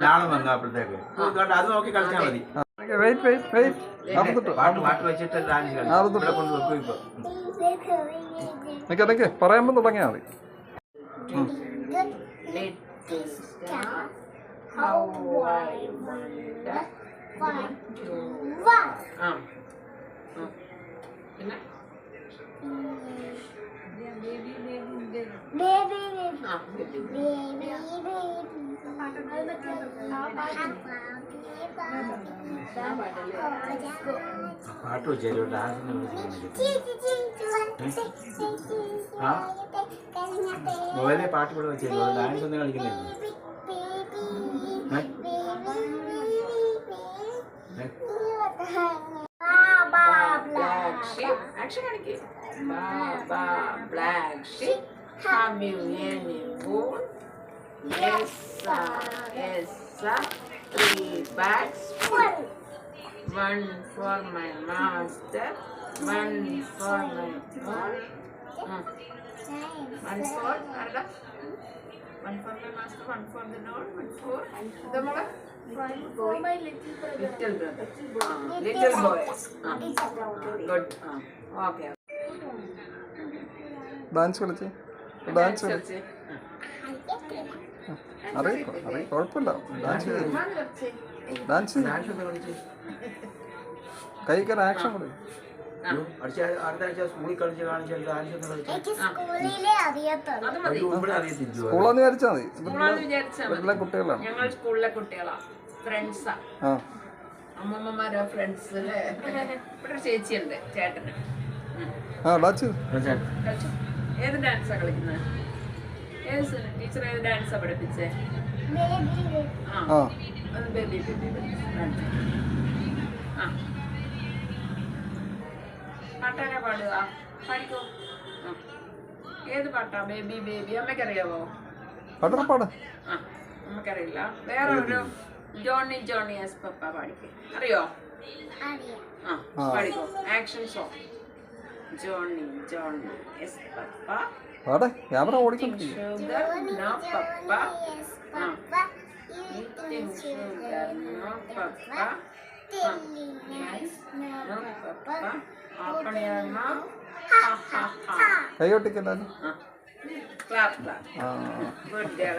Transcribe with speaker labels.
Speaker 1: നാളെ വന്നു അപ്പോഴത്തേക്ക് അത് നോക്കി കളിച്ചാൽ മതി. പാട്ട് വെച്ചിട്ട്
Speaker 2: നിനക്ക് പറയുമ്പോൾ തുടങ്ങിയാൽ മതി.
Speaker 1: പാട്ട് വെച്ചാലോ ഡാൻസിന് മൊബൈലിൽ പാട്ട് കൂടെ വെച്ചാലോ ഡാൻസ് ഒന്നും കളിക്കുന്നില്ല.
Speaker 3: Black sheep, have you any wool? Yes sir, yes sir. 3 bags full. 1 for my master, 1 for my lord. 1 for Arda. 1 for my master, 1 for the lord, 1 for the mother. 1 for my little brother. Little boy. Good. Okay.
Speaker 2: Dance കളിച്ച് dance കളിച്ച് അറിയ കുഴപ്പമില്ല. Dance dance കൈക്കൊരു action കൊടുക്കും.
Speaker 1: അടുത്ത സ്കൂളിൽ കളിച്ച് കാണിച്ചാൽ dance ഒന്നും
Speaker 2: സ്കൂളെന്ന് വിചാരിച്ചാൽ മതി. വീട്ടിലെ കുട്ടികളാണ്.
Speaker 3: ഞങ്ങൾ സ്കൂളിലെ കുട്ടികളാണ്, ഫ്രണ്ട്സാ, അമ്മമ്മമാരോ ഫ്രണ്ട്സ്. ഇവിടെ ഒരു ചേച്ചിയുണ്ട്, ചേട്ടന്. ഏത് ഡാൻസാ കളിക്കുന്നത്? ഏത് ടീച്ചർ ഏത് ഡാൻസാ പഠിപ്പിച്ചേ? അത് ബേബി പാട്ടാരാ പാടുക? പാടിക്കോ. ഏത് പാട്ടാ? ബേബി ബേബി അമ്മയ്ക്കറിയാവോ? അമ്മക്കറിയില്ല. വേറെ ഒരു ജോണി ജോണി എസ് പപ്പ പാടിക്കേ. അറിയോ? പാടിക്കോ. Action song. Johnny, Johnny, yes, Papa.
Speaker 2: Ada, camera ഓടിക്കുന്നു.
Speaker 3: Sugar, no, Papa. Eating sugar, no, Papa. Nice, no, Papa. Open your mouth. Ha, ha, ha.
Speaker 2: കൈ ഒട്ടിക്കല്ലോ.
Speaker 3: Clap, clap. Good girl,